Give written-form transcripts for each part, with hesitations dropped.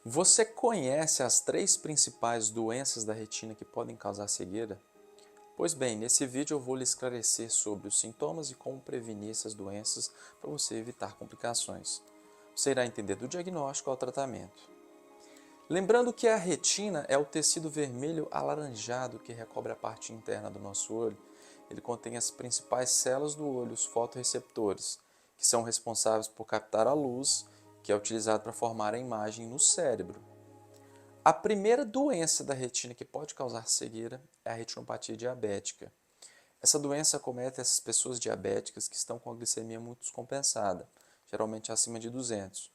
Você conhece as três principais doenças da retina que podem causar cegueira? Pois bem, nesse vídeo eu vou lhe esclarecer sobre os sintomas e como prevenir essas doenças para você evitar complicações. Você irá entender do diagnóstico ao tratamento. Lembrando que a retina é o tecido vermelho alaranjado que recobre a parte interna do nosso olho. Ele contém as principais células do olho, os fotorreceptores, que são responsáveis por captar a luz, que é utilizada para formar a imagem no cérebro. A primeira doença da retina que pode causar cegueira é a retinopatia diabética. Essa doença acomete essas pessoas diabéticas que estão com a glicemia muito descompensada, geralmente acima de 200.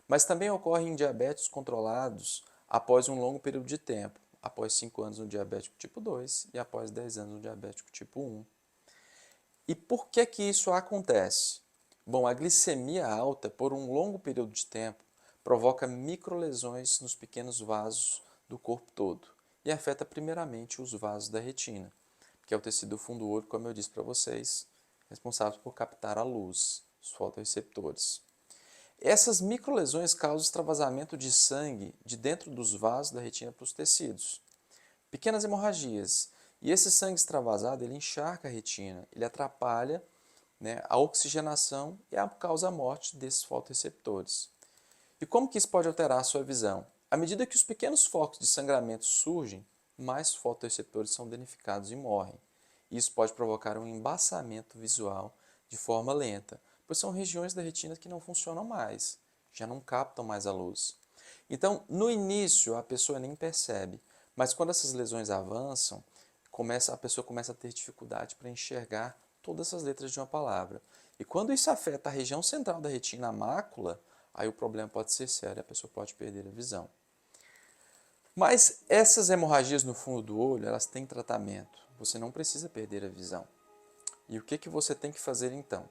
Mas também ocorre em diabetes controlados após um longo período de tempo, após 5 anos no diabético tipo 2 e após 10 anos no diabético tipo 1. E por que isso acontece? Bom, a glicemia alta por um longo período de tempo provoca microlesões nos pequenos vasos do corpo todo e afeta primeiramente os vasos da retina, que é o tecido do fundo do olho, como eu disse para vocês, responsável por captar a luz, os fotorreceptores. Essas microlesões causam extravasamento de sangue de dentro dos vasos da retina para os tecidos. Pequenas hemorragias. E esse sangue extravasado, ele encharca a retina, ele atrapalha, a oxigenação e causa a morte desses fotorreceptores. E como que isso pode alterar a sua visão? À medida que os pequenos focos de sangramento surgem, mais fotorreceptores são danificados e morrem. Isso pode provocar um embaçamento visual de forma lenta, pois são regiões da retina que não funcionam mais, já não captam mais a luz. Então, no início, a pessoa nem percebe, mas quando essas lesões avançam, a pessoa começa a ter dificuldade para enxergar todas essas letras de uma palavra. E quando isso afeta a região central da retina, a mácula, aí o problema pode ser sério, a pessoa pode perder a visão. Mas essas hemorragias no fundo do olho, elas têm tratamento. Você não precisa perder a visão. E o que você tem que fazer então?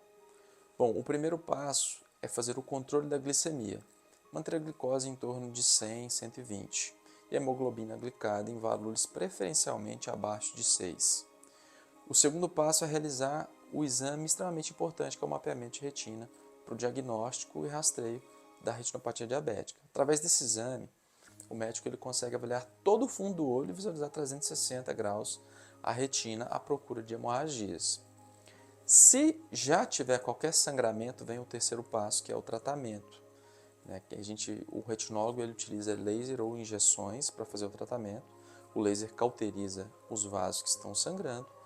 Bom, o primeiro passo é fazer o controle da glicemia. Manter a glicose em torno de 100, 120 e a hemoglobina glicada em valores preferencialmente abaixo de 6. O segundo passo é realizar o exame extremamente importante que é o mapeamento de retina para o diagnóstico e rastreio da retinopatia diabética. Através desse exame, o médico ele consegue avaliar todo o fundo do olho e visualizar 360 graus a retina à procura de hemorragias. Se já tiver qualquer sangramento, vem o terceiro passo, que é o tratamento. Que o retinólogo ele utiliza laser ou injeções para fazer o tratamento. O laser cauteriza os vasos que estão sangrando.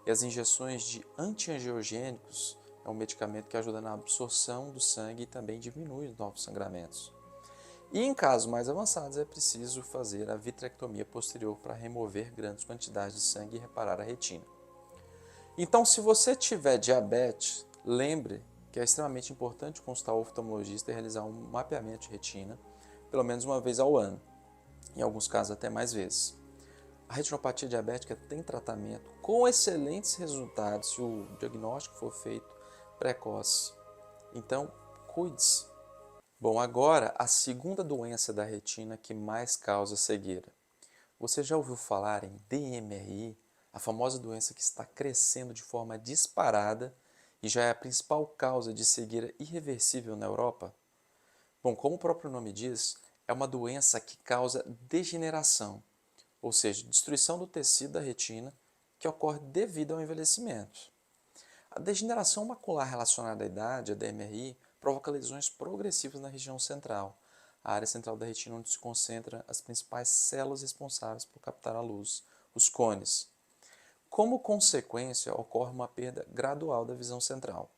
E as injeções de antiangiogênicos é um medicamento que ajuda na absorção do sangue e também diminui os novos sangramentos. E em casos mais avançados é preciso fazer a vitrectomia posterior para remover grandes quantidades de sangue e reparar a retina. Então, se você tiver diabetes, lembre que é extremamente importante consultar o oftalmologista e realizar um mapeamento de retina, pelo menos uma vez ao ano, em alguns casos até mais vezes. A retinopatia diabética tem tratamento com excelentes resultados se o diagnóstico for feito precoce. Então, cuide-se. Bom, agora a segunda doença da retina que mais causa cegueira. Você já ouviu falar em DMRI, a famosa doença que está crescendo de forma disparada e já é a principal causa de cegueira irreversível na Europa? Bom, como o próprio nome diz, é uma doença que causa degeneração, ou seja, destruição do tecido da retina que ocorre devido ao envelhecimento. A degeneração macular relacionada à idade, a DMRI, provoca lesões progressivas na região central, a área central da retina onde se concentram as principais células responsáveis por captar a luz, os cones. Como consequência, ocorre uma perda gradual da visão central.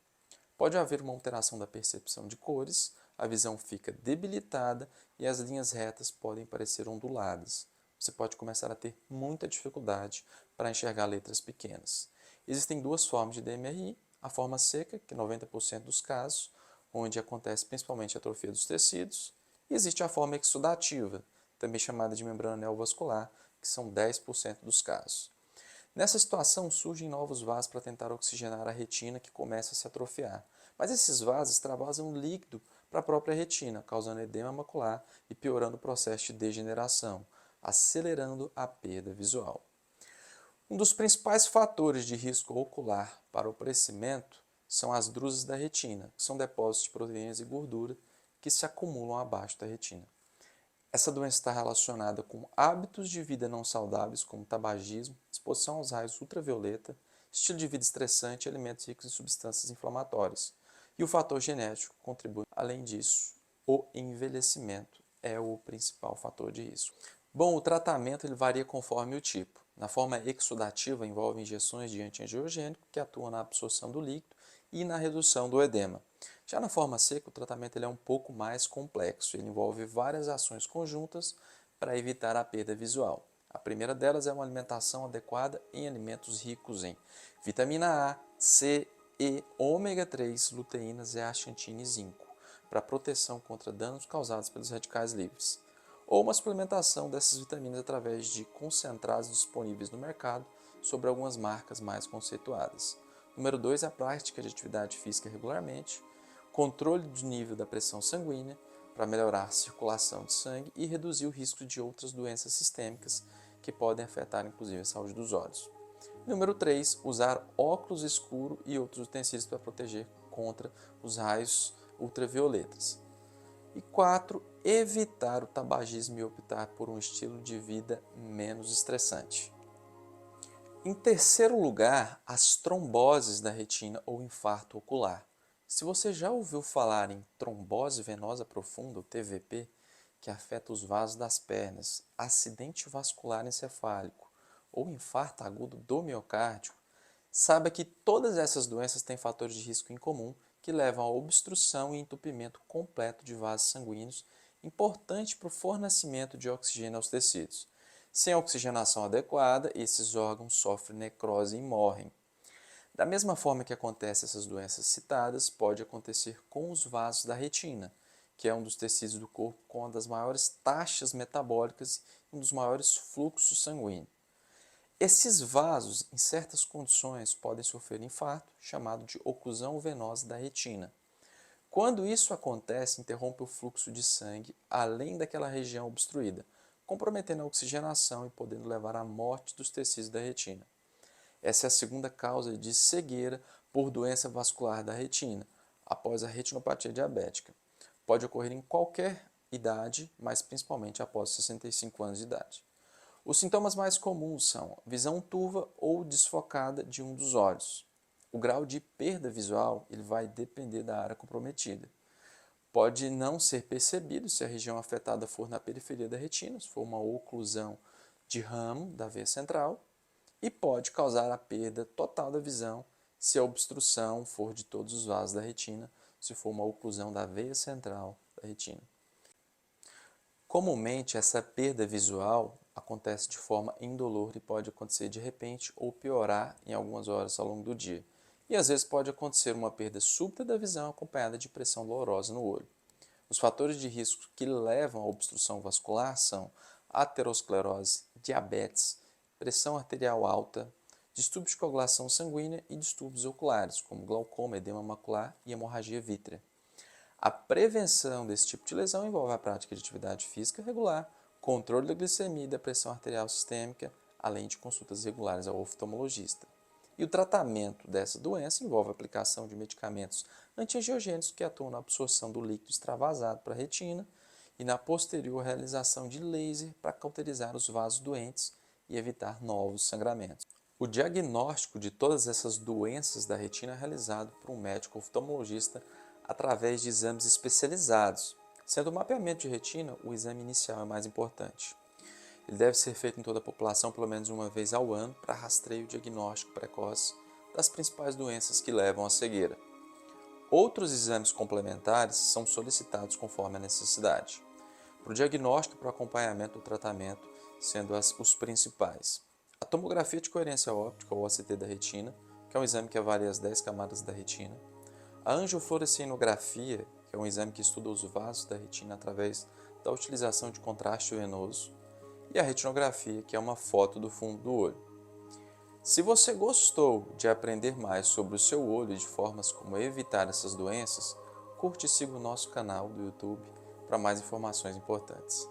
Pode haver uma alteração da percepção de cores, a visão fica debilitada e as linhas retas podem parecer onduladas. Você pode começar a ter muita dificuldade para enxergar letras pequenas. Existem duas formas de DMRI, a forma seca, que é 90% dos casos, onde acontece principalmente a atrofia dos tecidos, e existe a forma exudativa, também chamada de membrana neovascular, que são 10% dos casos. Nessa situação, surgem novos vasos para tentar oxigenar a retina que começa a se atrofiar. Mas esses vasos extravasam líquido para a própria retina, causando edema macular e piorando o processo de degeneração, acelerando a perda visual. Um dos principais fatores de risco ocular para o crescimento são as drusas da retina, que são depósitos de proteínas e gordura que se acumulam abaixo da retina. Essa doença está relacionada com hábitos de vida não saudáveis, como tabagismo, exposição aos raios ultravioleta, estilo de vida estressante e alimentos ricos em substâncias inflamatórias. E o fator genético contribui. Além disso, o envelhecimento é o principal fator de risco. Bom, o tratamento ele varia conforme o tipo. Na forma exudativa, envolve injeções de antiangiogênico que atuam na absorção do líquido e na redução do edema. Já na forma seca, o tratamento ele é um pouco mais complexo. Ele envolve várias ações conjuntas para evitar a perda visual. A primeira delas é uma alimentação adequada em alimentos ricos em vitamina A, C, E, ômega 3, luteínas, zeaxantina e zinco, para proteção contra danos causados pelos radicais livres. Ou uma suplementação dessas vitaminas através de concentrados disponíveis no mercado sobre algumas marcas mais conceituadas. Número 2 é a prática de atividade física regularmente, controle do nível da pressão sanguínea para melhorar a circulação de sangue e reduzir o risco de outras doenças sistêmicas que podem afetar inclusive a saúde dos olhos. Número 3, usar óculos escuros e outros utensílios para proteger contra os raios ultravioletas. E 4, evitar o tabagismo e optar por um estilo de vida menos estressante. Em terceiro lugar, as tromboses da retina ou infarto ocular. Se você já ouviu falar em trombose venosa profunda, ou TVP, que afeta os vasos das pernas, acidente vascular encefálico ou infarto agudo do miocárdio, saiba que todas essas doenças têm fatores de risco em comum que levam à obstrução e entupimento completo de vasos sanguíneos, importante para o fornecimento de oxigênio aos tecidos. Sem oxigenação adequada, esses órgãos sofrem necrose e morrem. Da mesma forma que acontecem essas doenças citadas, pode acontecer com os vasos da retina, que é um dos tecidos do corpo com uma das maiores taxas metabólicas e um dos maiores fluxos sanguíneos. Esses vasos, em certas condições, podem sofrer infarto, chamado de oclusão venosa da retina. Quando isso acontece, interrompe o fluxo de sangue além daquela região obstruída, comprometendo a oxigenação e podendo levar à morte dos tecidos da retina. Essa é a segunda causa de cegueira por doença vascular da retina, após a retinopatia diabética. Pode ocorrer em qualquer idade, mas principalmente após 65 anos de idade. Os sintomas mais comuns são visão turva ou desfocada de um dos olhos. O grau de perda visual ele vai depender da área comprometida. Pode não ser percebido se a região afetada for na periferia da retina, se for uma oclusão de ramo da veia central, e pode causar a perda total da visão se a obstrução for de todos os vasos da retina, se for uma oclusão da veia central da retina. Comumente, essa perda visual acontece de forma indolor e pode acontecer de repente ou piorar em algumas horas ao longo do dia. E às vezes pode acontecer uma perda súbita da visão acompanhada de pressão dolorosa no olho. Os fatores de risco que levam à obstrução vascular são aterosclerose, diabetes, pressão arterial alta, distúrbios de coagulação sanguínea e distúrbios oculares, como glaucoma, edema macular e hemorragia vítrea. A prevenção desse tipo de lesão envolve a prática de atividade física regular, controle da glicemia e da pressão arterial sistêmica, além de consultas regulares ao oftalmologista. E o tratamento dessa doença envolve a aplicação de medicamentos antiangiogênicos que atuam na absorção do líquido extravasado para a retina e na posterior realização de laser para cauterizar os vasos doentes e evitar novos sangramentos. O diagnóstico de todas essas doenças da retina é realizado por um médico oftalmologista através de exames especializados. Sendo o mapeamento de retina, o exame inicial é mais importante. Ele deve ser feito em toda a população pelo menos uma vez ao ano para rastreio e diagnóstico precoce das principais doenças que levam à cegueira. Outros exames complementares são solicitados conforme a necessidade. Para o diagnóstico e para o acompanhamento do tratamento, sendo os principais. A tomografia de coerência óptica, ou OCT da retina, que é um exame que avalia as 10 camadas da retina. A angiofluorescinografia, que é um exame que estuda os vasos da retina através da utilização de contraste venoso, e a retinografia, que é uma foto do fundo do olho. Se você gostou de aprender mais sobre o seu olho e de formas como evitar essas doenças, curte e siga o nosso canal do YouTube para mais informações importantes.